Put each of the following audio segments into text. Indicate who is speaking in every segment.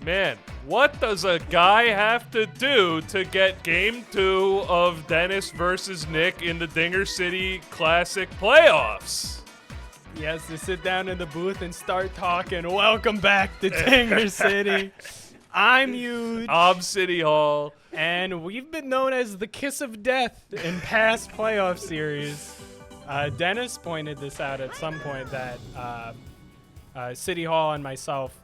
Speaker 1: Man, what does a guy have to do to get Game 2 of Dennis versus Nick in the Dinger City Classic playoffs?
Speaker 2: He has to sit down in the booth and start talking. Welcome back to Dinger City. I'm Huge.
Speaker 1: I'm City Hall.
Speaker 2: And we've been known as the Kiss of Death in past playoff series. Dennis pointed this out at some point that City Hall and myself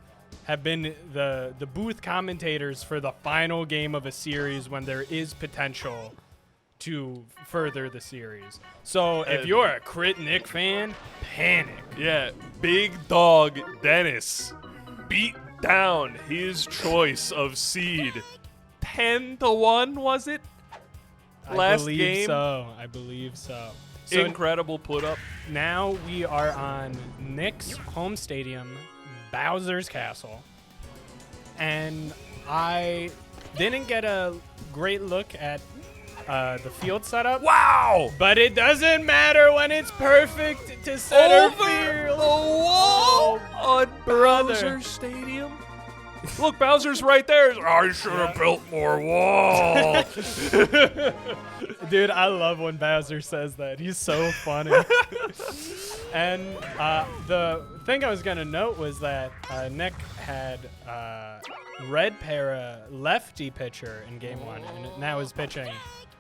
Speaker 2: have been the booth commentators for the final game of a series when there is potential to further the series. So if you're a Crit Nick fan, panic.
Speaker 1: Yeah, big dog Dennis beat down his choice of seed 10-1, was it? Last game?
Speaker 2: I believe so. So
Speaker 1: incredible put up.
Speaker 2: Now we are on Nick's home stadium, Bowser's Castle. And I didn't get a great look at the field setup.
Speaker 1: Wow!
Speaker 2: But it doesn't matter when it's perfect to center field.
Speaker 1: The wall on
Speaker 2: brother.
Speaker 1: Bowser Stadium. Look, Bowser's right there. I should have built more wall.
Speaker 2: Dude, I love when Bowser says that. He's so funny. And the thing I was going to note was that Nick had Red Para lefty pitcher in game one, and now is pitching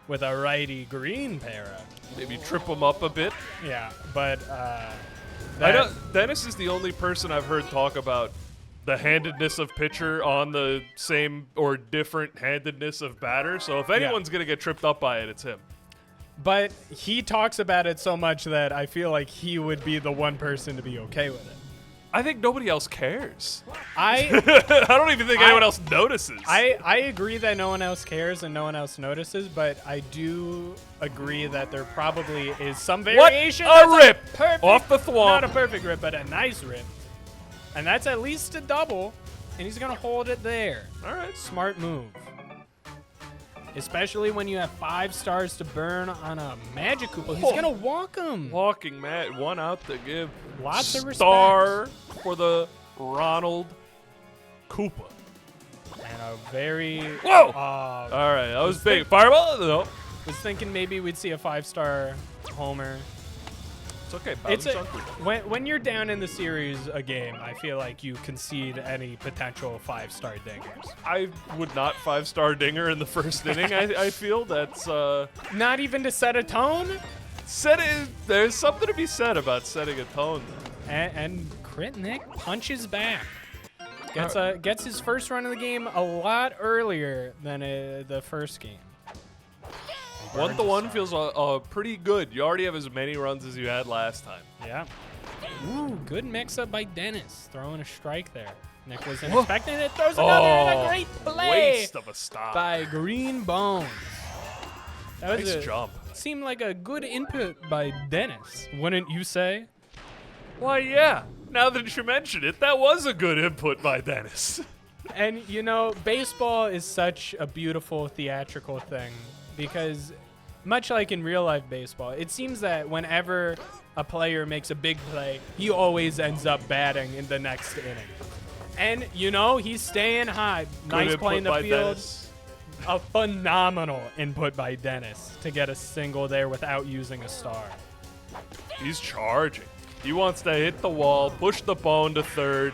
Speaker 2: with a righty green Para.
Speaker 1: Maybe trip him up a bit.
Speaker 2: Yeah, but
Speaker 1: Dennis is the only person I've heard talk about the handedness of pitcher on the same or different handedness of batter. So if anyone's going to get tripped up by it, it's him.
Speaker 2: But he talks about it so much that I feel like he would be the one person to be okay with it.
Speaker 1: I think nobody else cares.
Speaker 2: I
Speaker 1: don't even think anyone else notices.
Speaker 2: I agree that no one else cares and no one else notices, but I do agree that there probably is some variation.
Speaker 1: What a rip!
Speaker 2: Perfect,
Speaker 1: Off the thwomp.
Speaker 2: Not a perfect rip, but a nice rip. And that's at least a double, and he's going to hold it there.
Speaker 1: All right.
Speaker 2: Smart move. Especially when you have 5 stars to burn on a Magic Koopa. He's going to walk him.
Speaker 1: Walking Matt, one out to give
Speaker 2: Lots of respect.
Speaker 1: Star for the Ronald Koopa.
Speaker 2: And a very...
Speaker 1: Whoa! All right, that was big. Fireball? No.
Speaker 2: Was thinking maybe we'd see a 5-star homer.
Speaker 1: It's okay.
Speaker 2: When you're down in the series a game, I feel like you concede any potential 5-star dingers.
Speaker 1: I would not 5-star dinger in the first inning. I feel that's
Speaker 2: not even to set a tone.
Speaker 1: There's something to be said about setting a tone.
Speaker 2: And Crit Nick punches back. Gets his first run of the game a lot earlier than the first game.
Speaker 1: 1-1 feels pretty good. You already have as many runs as you had last time.
Speaker 2: Yeah. Ooh, good mix-up by Dennis, throwing a strike there. Nick wasn't expecting it. Throws another and a great play.
Speaker 1: Waste of a stop.
Speaker 2: By Green Bones. That was
Speaker 1: nice jump.
Speaker 2: Seemed like a good input by Dennis, wouldn't you say?
Speaker 1: Why, yeah. Now that you mention it, that was a good input by Dennis.
Speaker 2: And, you know, baseball is such a beautiful theatrical thing because much like in real-life baseball, it seems that whenever a player makes a big play, he always ends up batting in the next inning. And, you know, he's staying high. Nice play in the field.
Speaker 1: Dennis.
Speaker 2: A phenomenal input by Dennis to get a single there without using a star.
Speaker 1: He's charging. He wants to hit the wall, push the bone to third,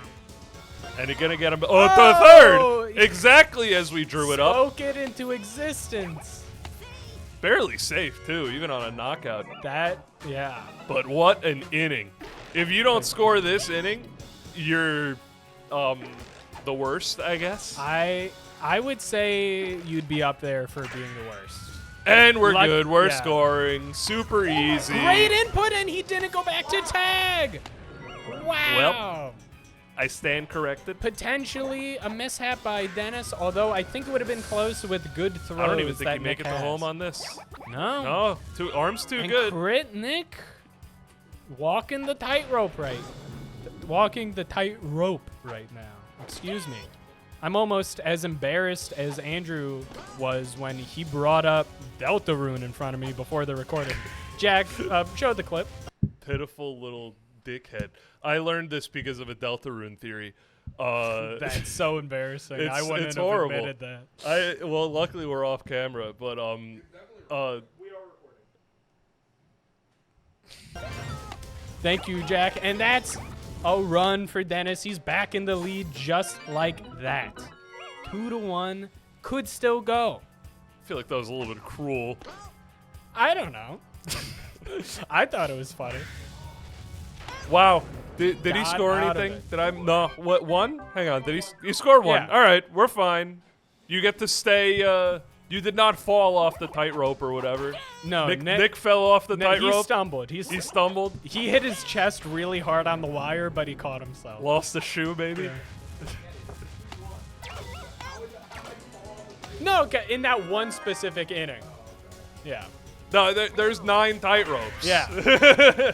Speaker 1: and you're going to get him to third. Exactly as we drew it up.
Speaker 2: Spoke it into existence.
Speaker 1: Barely safe, too, even on a knockout.
Speaker 2: Yeah.
Speaker 1: But what an inning. If you don't score this inning, you're the worst, I guess.
Speaker 2: I would say you'd be up there for being the worst.
Speaker 1: And we're good. We're scoring. Super easy.
Speaker 2: Great input, and he didn't go back to tag. Wow.
Speaker 1: Well, I stand corrected.
Speaker 2: Potentially a mishap by Dennis, although I think it would have been close with good throws.
Speaker 1: I don't even think
Speaker 2: that
Speaker 1: you make it to home on this.
Speaker 2: No.
Speaker 1: No, arms too
Speaker 2: and
Speaker 1: good.
Speaker 2: Crit Nick walking the tightrope right now. Excuse me. I'm almost as embarrassed as Andrew was when he brought up Deltarune in front of me before the recording. Jack, show the clip.
Speaker 1: Pitiful little dickhead. I learned this because of a Deltarune theory.
Speaker 2: That's so embarrassing. I wouldn't
Speaker 1: it's
Speaker 2: have
Speaker 1: horrible.
Speaker 2: admitted that.
Speaker 1: Well, luckily we're off camera, but
Speaker 2: Thank you, Jack. And that's a run for Dennis. He's back in the lead just like that. 2-1. Could still go.
Speaker 1: I feel like that was a little bit cruel.
Speaker 2: I don't know. I thought it was funny.
Speaker 1: Wow. Did he
Speaker 2: Got
Speaker 1: score
Speaker 2: out of
Speaker 1: anything?
Speaker 2: it.
Speaker 1: Did I? No. What, one? Hang on. Did he scored one?
Speaker 2: Yeah.
Speaker 1: All right. We're fine. You get to stay. You did not fall off the tightrope or whatever.
Speaker 2: No,
Speaker 1: Nick fell off the
Speaker 2: He
Speaker 1: tightrope.
Speaker 2: stumbled.
Speaker 1: He stumbled.
Speaker 2: He hit his chest really hard on the wire, but he caught himself.
Speaker 1: Lost the shoe, baby.
Speaker 2: Yeah. No, in that one specific inning. Yeah.
Speaker 1: No, there's 9 tightropes.
Speaker 2: Yeah.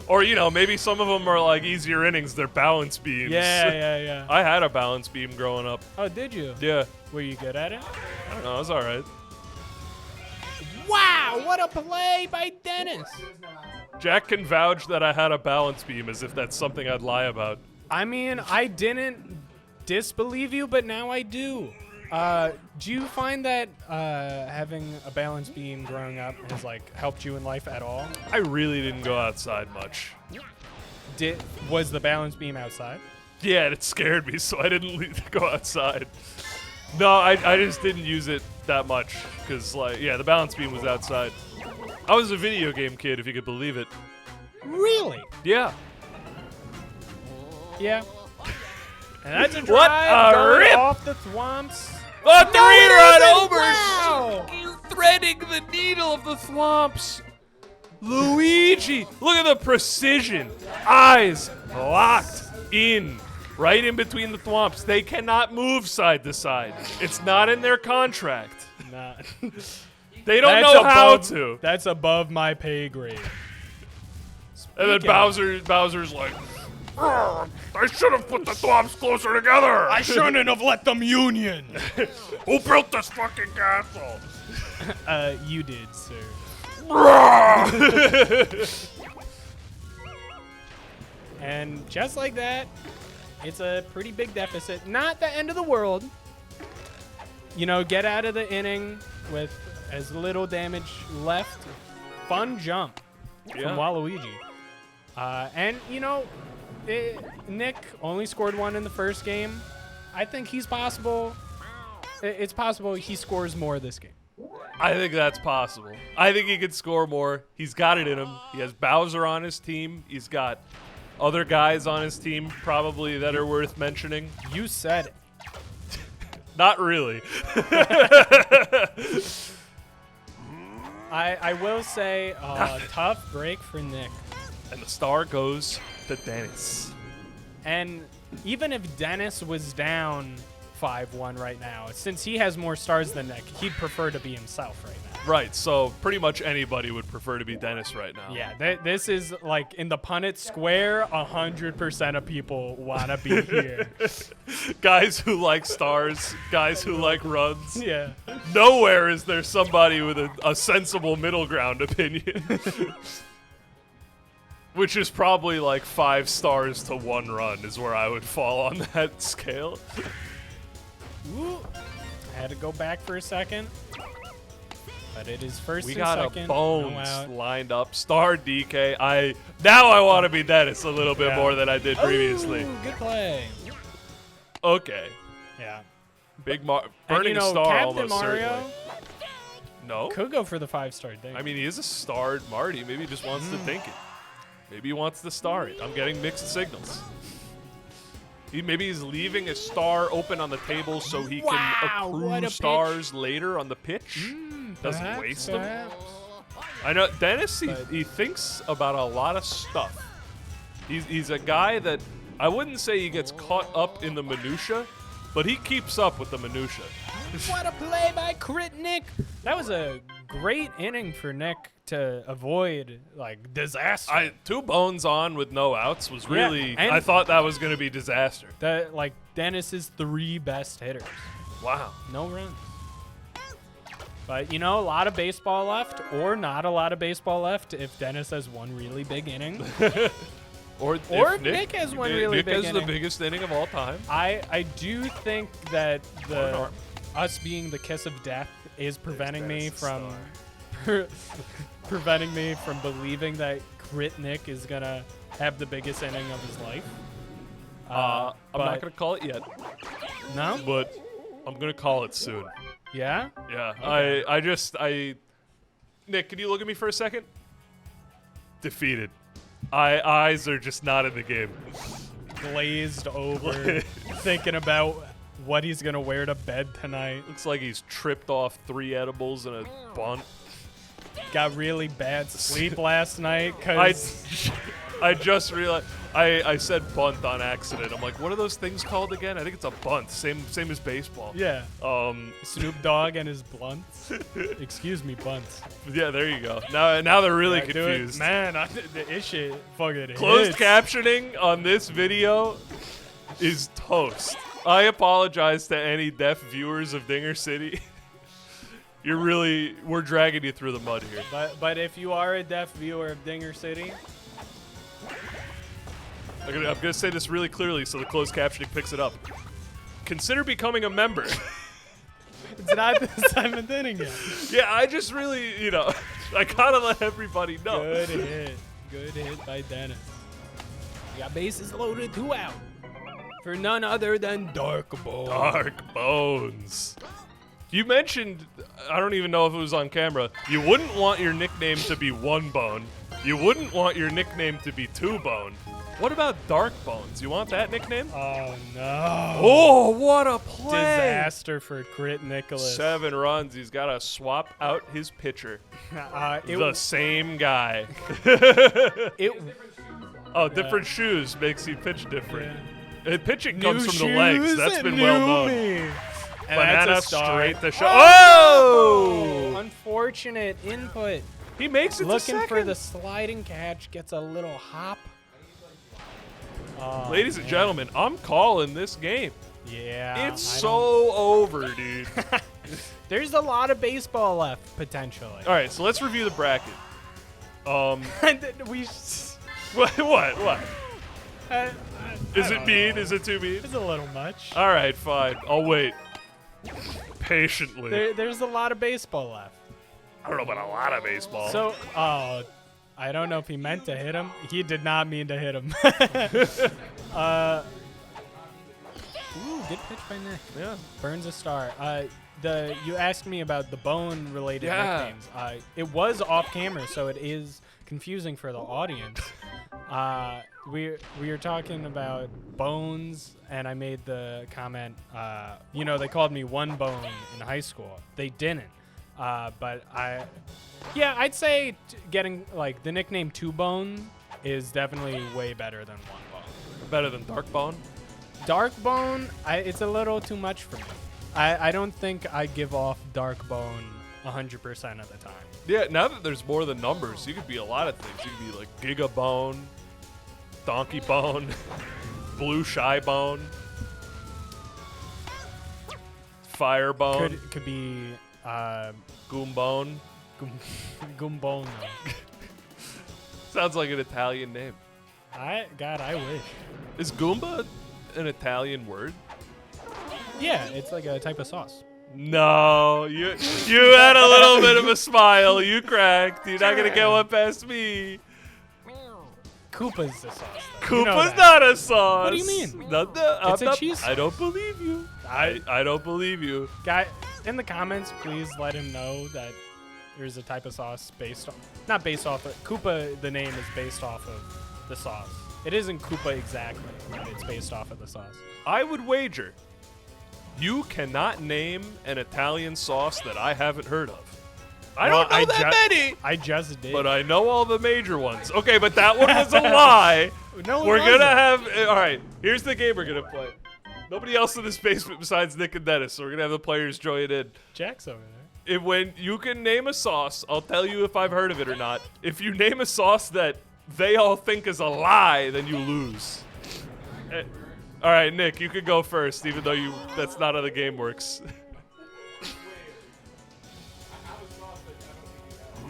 Speaker 1: Or, maybe some of them are like easier innings. They're balance beams.
Speaker 2: Yeah.
Speaker 1: I had a balance beam growing up.
Speaker 2: Oh, did you?
Speaker 1: Yeah.
Speaker 2: Were you good at it?
Speaker 1: I don't know. It was all right.
Speaker 2: Wow, what a play by Dennis.
Speaker 1: Jack can vouch that I had a balance beam as if that's something I'd lie about.
Speaker 2: I mean, I didn't disbelieve you, but now I do. Do you find that having a balance beam growing up has helped you in life at all?
Speaker 1: I really didn't go outside much.
Speaker 2: Was the balance beam outside?
Speaker 1: Yeah, it scared me, so I didn't go outside. No, I just didn't use it that much because, the balance beam was outside. I was a video game kid, if you could believe it.
Speaker 2: Really?
Speaker 1: Yeah.
Speaker 2: Yeah. And that's a
Speaker 1: What
Speaker 2: drive
Speaker 1: a
Speaker 2: going
Speaker 1: rip!
Speaker 2: off the thwomps.
Speaker 1: Oh, the rerun over!
Speaker 2: Wow!
Speaker 1: You're threading the needle of the thwomps. Luigi, look at the precision. Eyes locked in, right in between the thwomps. They cannot move side to side. It's not in their contract.
Speaker 2: Nah.
Speaker 1: They don't
Speaker 2: That's
Speaker 1: know how
Speaker 2: above-
Speaker 1: to.
Speaker 2: That's above my pay grade.
Speaker 1: And then Bowser's like, "Ugh, I should have put the thwomps closer together.
Speaker 2: I shouldn't have let them union.
Speaker 1: Who built this fucking castle?
Speaker 2: You did, sir. And just like that, it's a pretty big deficit. Not the end of the world. Get out of the inning with as little damage left. Fun jump from Waluigi. And, Nick only scored 1 in the first game. I think he's possible. It's possible he scores more this game.
Speaker 1: I think that's possible. I think he could score more. He's got it in him. He has Bowser on his team. He's got other guys on his team probably that are worth mentioning.
Speaker 2: You said it.
Speaker 1: Not really.
Speaker 2: I will say, tough break for Nick.
Speaker 1: And the star goes to Dennis.
Speaker 2: And even if Dennis was down 5-1 right now, since he has more stars than Nick, he'd prefer to be himself right now.
Speaker 1: Right, so pretty much anybody would prefer to be Dennis right now.
Speaker 2: Yeah, this is in the Punnett Square, 100% of people want to be here.
Speaker 1: Guys who like stars, guys who like runs.
Speaker 2: Yeah.
Speaker 1: Nowhere is there somebody with a sensible middle ground opinion. Which is probably 5 stars to 1 run is where I would fall on that scale.
Speaker 2: Ooh. I had to go back for a second. But it is first
Speaker 1: We
Speaker 2: and
Speaker 1: got
Speaker 2: second.
Speaker 1: a
Speaker 2: No
Speaker 1: bones
Speaker 2: out.
Speaker 1: lined up. Star DK. Now I want to be Dennis a little bit
Speaker 2: Yeah.
Speaker 1: more than I did previously.
Speaker 2: Ooh, good play.
Speaker 1: Okay.
Speaker 2: Yeah.
Speaker 1: Burning
Speaker 2: and,
Speaker 1: star
Speaker 2: Captain
Speaker 1: almost
Speaker 2: Mario
Speaker 1: certainly. No.
Speaker 2: could go for the 5-star thing.
Speaker 1: I mean, he is a starred Marty. Maybe he just wants to think it. Maybe he wants to star it. I'm getting mixed signals. Maybe he's leaving a star open on the table so he
Speaker 2: Wow,
Speaker 1: can
Speaker 2: what a
Speaker 1: accrue
Speaker 2: pitch.
Speaker 1: stars later on the pitch. Doesn't
Speaker 2: Perhaps,
Speaker 1: waste them.
Speaker 2: perhaps.
Speaker 1: I know Dennis. He thinks about a lot of stuff. He's a guy that I wouldn't say he gets caught up in the minutia, but he keeps up with the minutia.
Speaker 2: What a play by Crit Nick. That was a great inning for Nick to avoid disaster.
Speaker 1: 2 bones on with no outs was really.
Speaker 2: and-
Speaker 1: I thought that was going to be disaster.
Speaker 2: Dennis's 3 best hitters.
Speaker 1: Wow.
Speaker 2: No runs. But, a lot of baseball left, or not a lot of baseball left if Dennis has one really big inning.
Speaker 1: Or
Speaker 2: Or Nick has one really
Speaker 1: Nick
Speaker 2: big
Speaker 1: has the
Speaker 2: inning.
Speaker 1: biggest inning of all time.
Speaker 2: I do think that
Speaker 1: Norm.
Speaker 2: us being the kiss of death is preventing me
Speaker 1: Dennis is
Speaker 2: from
Speaker 1: star.
Speaker 2: preventing me from believing that Grit Nick is gonna have the biggest inning of his life.
Speaker 1: I'm
Speaker 2: but-
Speaker 1: not gonna call it yet,
Speaker 2: No?
Speaker 1: but I'm gonna call it soon.
Speaker 2: Yeah?
Speaker 1: Yeah.
Speaker 2: Okay.
Speaker 1: Nick, can you look at me for a second? Defeated. Eyes are just not in the game.
Speaker 2: Glazed over, thinking about what he's gonna wear to bed tonight.
Speaker 1: Looks like he's tripped off 3 edibles and a bunt.
Speaker 2: Got really bad sleep last night because
Speaker 1: I just realized I said bunt on accident. I'm like, what are those things called again? I think it's a bunt. Same as baseball.
Speaker 2: yeah,
Speaker 1: Um.
Speaker 2: Snoop Dogg and his blunts. Excuse me, bunts.
Speaker 1: Yeah. There you go. Now they're really
Speaker 2: Yeah, dude,
Speaker 1: confused.
Speaker 2: man, the issue fucking
Speaker 1: Closed
Speaker 2: hits.
Speaker 1: captioning on this video is toast. I apologize to any deaf viewers of Dinger City. We're dragging you through the mud here.
Speaker 2: But if you are a deaf viewer of Dinger City,
Speaker 1: I'm gonna say this really clearly so the closed captioning picks it up. Consider becoming a member.
Speaker 2: it's not the 7th inning yet.
Speaker 1: Yeah, I just really, I gotta let everybody know.
Speaker 2: Good hit by Dennis. We got bases loaded, 2 out. For none other than Dark Bone.
Speaker 1: Dark Bones. You mentioned, I don't even know if it was on camera, you wouldn't want your nickname to be 1 Bone. You wouldn't want your nickname to be 2 Bone. What about Dark Bones? You want that nickname?
Speaker 2: Oh no!
Speaker 1: Oh, what a play!
Speaker 2: Disaster for Grit Nicholas.
Speaker 1: 7 runs. He's got to swap out his pitcher.
Speaker 2: It
Speaker 1: The same guy.
Speaker 2: it
Speaker 1: Oh, different shoes makes you pitch different. Pitching
Speaker 2: new
Speaker 1: comes from the
Speaker 2: shoes
Speaker 1: legs. That's
Speaker 2: and
Speaker 1: been
Speaker 2: new
Speaker 1: well known.
Speaker 2: me. And
Speaker 1: Banana
Speaker 2: that's a star.
Speaker 1: straight to shot. Oh!
Speaker 2: Unfortunate input.
Speaker 1: He makes it to
Speaker 2: Looking for
Speaker 1: second.
Speaker 2: the sliding catch, gets a little hop. Oh,
Speaker 1: Ladies and
Speaker 2: man.
Speaker 1: gentlemen, I'm calling this game.
Speaker 2: Yeah.
Speaker 1: It's
Speaker 2: I
Speaker 1: so over, dude.
Speaker 2: don't- There's a lot of baseball left potentially.
Speaker 1: All right, so let's review the bracket.
Speaker 2: we.
Speaker 1: What?
Speaker 2: I
Speaker 1: Is it
Speaker 2: don't
Speaker 1: mean?
Speaker 2: know.
Speaker 1: Is it too mean?
Speaker 2: It's a little much.
Speaker 1: All right, fine. I'll wait. Patiently.
Speaker 2: There's a lot of baseball left.
Speaker 1: I don't know about a lot of baseball.
Speaker 2: So, I don't know if he meant to hit him. He did not mean to hit him. Ooh, good pitch by Nick.
Speaker 1: yeah.
Speaker 2: Burns a star. You asked me about the bone-related
Speaker 1: Yeah.
Speaker 2: nicknames. It was off camera, so it is confusing for the audience. We were talking about bones, and I made the comment. They called me 1 Bone in high school. They didn't. But I'd say getting like the nickname 2 Bone is definitely way better than 1 Bone.
Speaker 1: Better than Dark Bone?
Speaker 2: Dark Bone, it's a little too much for me. I don't think I give off Dark Bone 100% of the time.
Speaker 1: Yeah, now that there's more than numbers, you could be a lot of things. You could be like Giga Bone, Donkey Bone, Blue Shy Bone, Fire Bone,
Speaker 2: Could be
Speaker 1: Goom Bone.
Speaker 2: Gumbone.
Speaker 1: Sounds like an Italian name.
Speaker 2: I wish.
Speaker 1: Is Goomba an Italian word?
Speaker 2: Yeah, it's like a type of sauce.
Speaker 1: No, you had a little bit of a smile. You cracked. You're not gonna get one past me.
Speaker 2: Koopa's the sauce. Though. You know
Speaker 1: Koopa's
Speaker 2: that.
Speaker 1: not a sauce.
Speaker 2: What do you mean?
Speaker 1: It's
Speaker 2: a cheese
Speaker 1: I don't believe you. I don't believe you.
Speaker 2: Guy, in the comments, please let him know that there's a type of sauce not based off of Koopa. The name is based off of the sauce. It isn't Koopa exactly, but it's based off of the sauce.
Speaker 1: I would wager you cannot name an Italian sauce that I haven't heard of. I don't know that many,
Speaker 2: I just did.
Speaker 1: but I know all the major ones. Okay, but that one was a lie.
Speaker 2: No, it
Speaker 1: We're
Speaker 2: wasn't.
Speaker 1: gonna have. All right, here's the game we're gonna play. Nobody else in this basement besides Nick and Dennis, so we're gonna have the players join in.
Speaker 2: Jack's over there.
Speaker 1: When you can name a sauce, I'll tell you if I've heard of it or not. If you name a sauce that they all think is a lie, then you lose. All right, Nick, you could go first, even though that's not how the game works.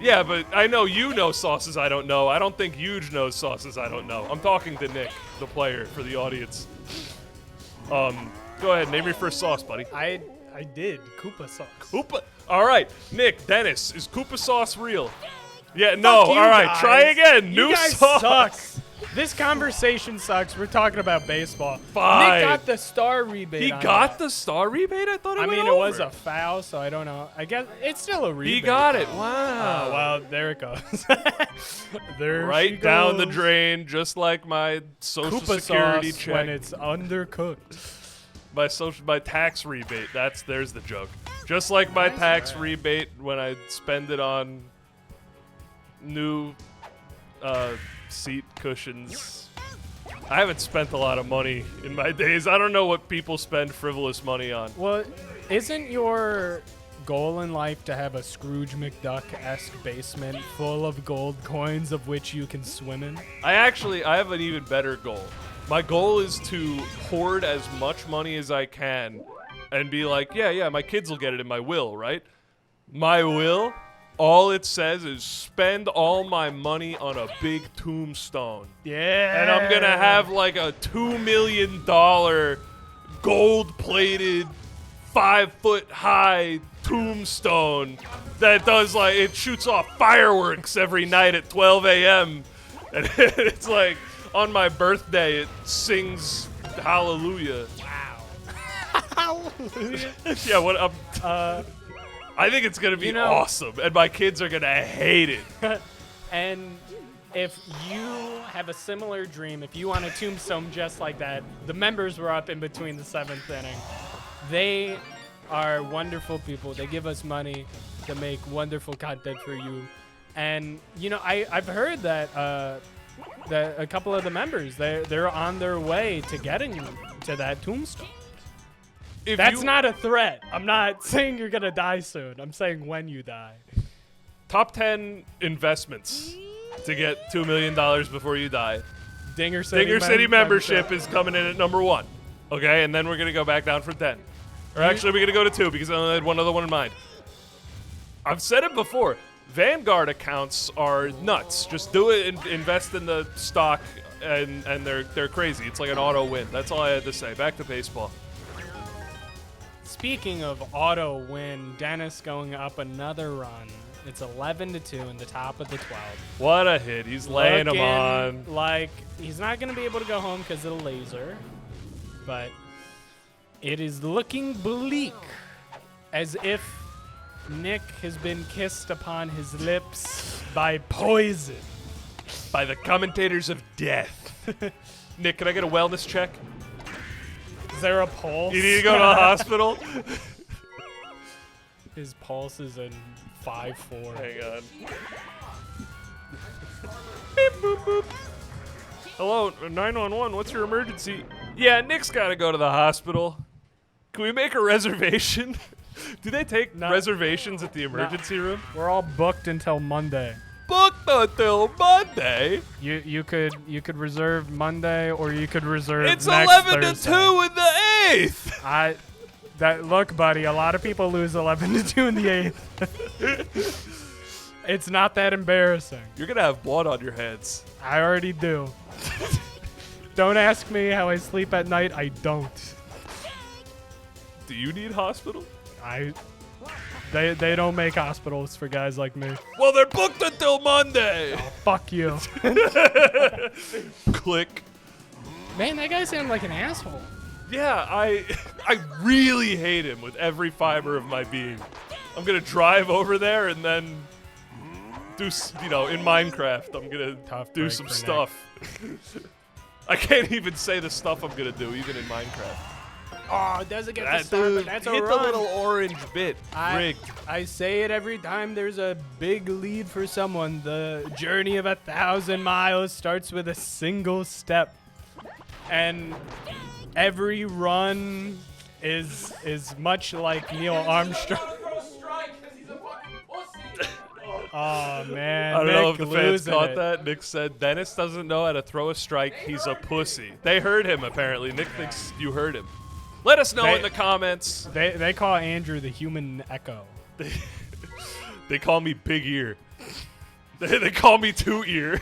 Speaker 1: Yeah, but I know you know sauces I don't know. I don't think Huge knows sauces I don't know. I'm talking to Nick, the player, for the audience. Go ahead, name your first sauce, buddy.
Speaker 2: I did. Koopa sauce.
Speaker 1: Koopa. All right, Nick, Dennis, is Koopa sauce real? Yeah, no.
Speaker 2: Fuck you
Speaker 1: All right,
Speaker 2: guys.
Speaker 1: try again.
Speaker 2: You
Speaker 1: New
Speaker 2: guys
Speaker 1: sauce.
Speaker 2: suck. This conversation sucks. We're talking about baseball.
Speaker 1: Fine.
Speaker 2: Nick got the star rebate.
Speaker 1: He
Speaker 2: on
Speaker 1: got
Speaker 2: that.
Speaker 1: the star rebate? I thought it
Speaker 2: I
Speaker 1: went
Speaker 2: mean,
Speaker 1: over.
Speaker 2: it was a foul, so I don't know. I guess it's still a rebate.
Speaker 1: He got it. Wow.
Speaker 2: Oh, well, there it goes. There
Speaker 1: Right
Speaker 2: she
Speaker 1: down the
Speaker 2: goes.
Speaker 1: drain, just like my social
Speaker 2: Koopa
Speaker 1: security
Speaker 2: sauce
Speaker 1: check.
Speaker 2: when it's undercooked.
Speaker 1: My tax rebate. There's the joke. Just like my tax rebate when I spend it on new seat cushions. I haven't spent a lot of money in my days. I don't know what people spend frivolous money on.
Speaker 2: Well, isn't your goal in life to have a Scrooge McDuck-esque basement full of gold coins of which you can swim in?
Speaker 1: I have an even better goal. My goal is to hoard as much money as I can and be like, yeah, my kids will get it in my will, right? My will, all it says is spend all my money on a big tombstone.
Speaker 2: Yeah.
Speaker 1: And I'm going to have like a $2 million gold-plated 5-foot-high tombstone that does it shoots off fireworks every night at 12 a.m. And it's like on my birthday it sings hallelujah.
Speaker 2: Hallelujah.
Speaker 1: Yeah, I think it's gonna be awesome, and my kids are gonna hate it.
Speaker 2: And if you have a similar dream, if you want a tombstone just like that, the members were up in between the 7th inning. They are wonderful people. They give us money to make wonderful content for you. And I've heard that that a couple of the members they're on their way to getting to that tombstone. That's not a threat. I'm not saying you're gonna die soon. I'm saying when you die.
Speaker 1: Top 10 investments to get $2 million before you die.
Speaker 2: Dinger City,
Speaker 1: City membership is coming in at number 1. Okay, and then we're gonna go back down from 10. Or actually, we're gonna go to 2 because I only had one other one in mind. I've said it before. Vanguard accounts are nuts. Just do it and invest in the stock, and they're crazy. It's like an auto win. That's all I had to say. Back to baseball.
Speaker 2: Speaking of auto win, Dennis going up another run. It's 11-2 in the top of the 12.
Speaker 1: What a hit. He's laying them on.
Speaker 2: Like he's not going to be able to go home because of the laser, but it is looking bleak, as if Nick has been kissed upon his lips by poison.
Speaker 1: By the commentators of death. Nick, can I get a wellness check?
Speaker 2: Is there a pulse?
Speaker 1: You need to go to the hospital?
Speaker 2: His pulse is in 5-4.
Speaker 1: Hang on. Beep, boop, boop. Hello, 911, what's your emergency? Yeah, Nick's got to go to the hospital. Can we make a reservation? Do they take reservations at the emergency room?
Speaker 2: We're all booked until Monday.
Speaker 1: Booked until Monday?
Speaker 2: You could reserve Monday, or you could reserve.
Speaker 1: It's
Speaker 2: next
Speaker 1: 11
Speaker 2: Thursday.
Speaker 1: to 2 in the 8th.
Speaker 2: Look, buddy. A lot of people lose 11-2 in the 8th. It's not that embarrassing.
Speaker 1: You're gonna have blood on your hands.
Speaker 2: I already do. Don't ask me how I sleep at night. I don't.
Speaker 1: Do you need hospital?
Speaker 2: They don't make hospitals for guys like me.
Speaker 1: Well, they're booked until Monday.
Speaker 2: Oh, fuck you.
Speaker 1: Click.
Speaker 2: Man, that guy sounded like an asshole.
Speaker 1: Yeah, I really hate him with every fiber of my being. I'm gonna drive over there and then do, in Minecraft, I'm gonna do some stuff. I can't even say the stuff I'm gonna do, even in Minecraft.
Speaker 2: Oh, it doesn't get
Speaker 1: That
Speaker 2: to start,
Speaker 1: dude,
Speaker 2: but that's a
Speaker 1: hit
Speaker 2: run.
Speaker 1: the little orange bit. Rigged.
Speaker 2: I say it every time there's a big lead for someone. The journey of 1,000 miles starts with a single step. And every run is much like Neil Armstrong. Oh, man.
Speaker 1: I don't know if
Speaker 2: Nick
Speaker 1: the fans
Speaker 2: losing
Speaker 1: caught
Speaker 2: it.
Speaker 1: that. Nick said, Dennis doesn't know how to throw a strike. He's a pussy. They heard him, apparently. Nick thinks you heard him. Let us know in the comments.
Speaker 2: They call Andrew the human echo.
Speaker 1: They call me Big Ear. They call me Two Ear.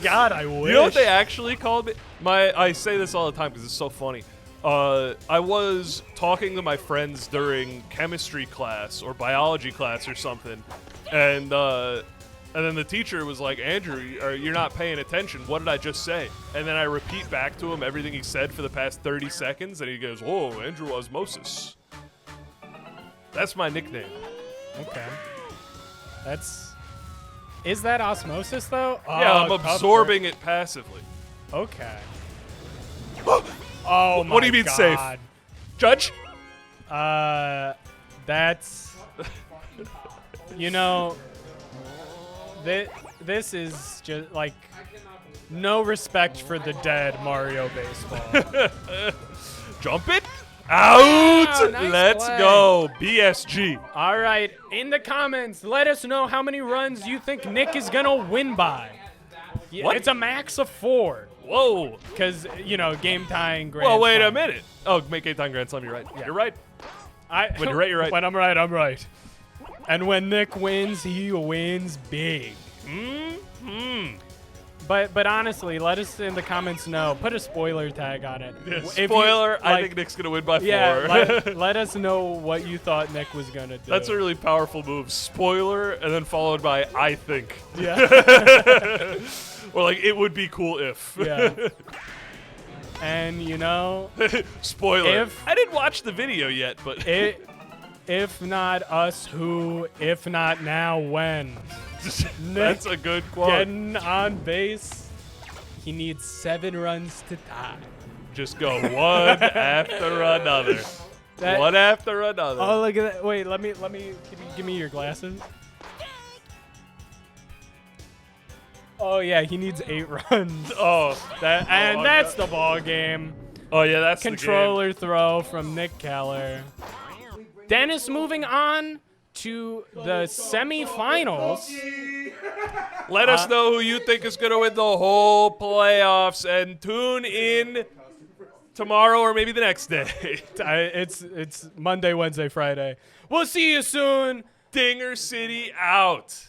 Speaker 2: God, I wish.
Speaker 1: You know what they actually called me? I say this all the time because it's so funny. I was talking to my friends during chemistry class or biology class or something, and then the teacher was like, "Andrew, you're not paying attention. What did I just say?" And then I repeat back to him everything he said for the past 30 seconds, and he goes, "Whoa, Andrew Osmosis." That's my nickname.
Speaker 2: Okay. Is that osmosis though?
Speaker 1: Yeah, I'm
Speaker 2: Oh,
Speaker 1: absorbing it passively.
Speaker 2: Okay. Oh my
Speaker 1: What do you mean
Speaker 2: God.
Speaker 1: safe? Judge?
Speaker 2: That's, you know, this is just like no respect for the dead Mario baseball.
Speaker 1: Jump it? Out!
Speaker 2: nice
Speaker 1: Let's
Speaker 2: play.
Speaker 1: go. BSG.
Speaker 2: All right, in the comments, let us know how many runs you think Nick is gonna win by. Yeah,
Speaker 1: What?
Speaker 2: it's a max of 4.
Speaker 1: Whoa.
Speaker 2: Because, game tying grand
Speaker 1: Well, wait a
Speaker 2: slam.
Speaker 1: minute. Oh, make 8-time Grand Slam. You're right.
Speaker 2: Yeah.
Speaker 1: You're right. When you're right, you're right.
Speaker 2: When I'm right, I'm right. And when Nick wins, he wins big.
Speaker 1: Mm-hmm.
Speaker 2: But honestly, let us in the comments know. Put a spoiler tag on it. If you-
Speaker 1: Spoiler, I
Speaker 2: like,
Speaker 1: think Nick's going to win by 4.
Speaker 2: Yeah, let us know what you thought Nick was going to do.
Speaker 1: That's a really powerful move. Spoiler, and then followed by I think.
Speaker 2: Yeah.
Speaker 1: Or like, it would be cool if.
Speaker 2: Yeah. And,
Speaker 1: Spoiler.
Speaker 2: If-
Speaker 1: I didn't watch the video yet, but
Speaker 2: if not us, who? If not now, when?
Speaker 1: that's a good quote.
Speaker 2: Getting on base. He needs 7 runs to tie.
Speaker 1: Just go one after another. One after another.
Speaker 2: Oh, look at that. Wait, let me give me your glasses. Oh yeah, he needs 8 runs.
Speaker 1: Oh,
Speaker 2: That's the ball game.
Speaker 1: Oh yeah, that's
Speaker 2: Controller throw from Nick Keller. Dennis moving on to the semifinals.
Speaker 1: Let us know who you think is going to win the whole playoffs, and tune in tomorrow or maybe the next day.
Speaker 2: It's Monday, Wednesday, Friday. We'll see you soon.
Speaker 1: Dinger City out.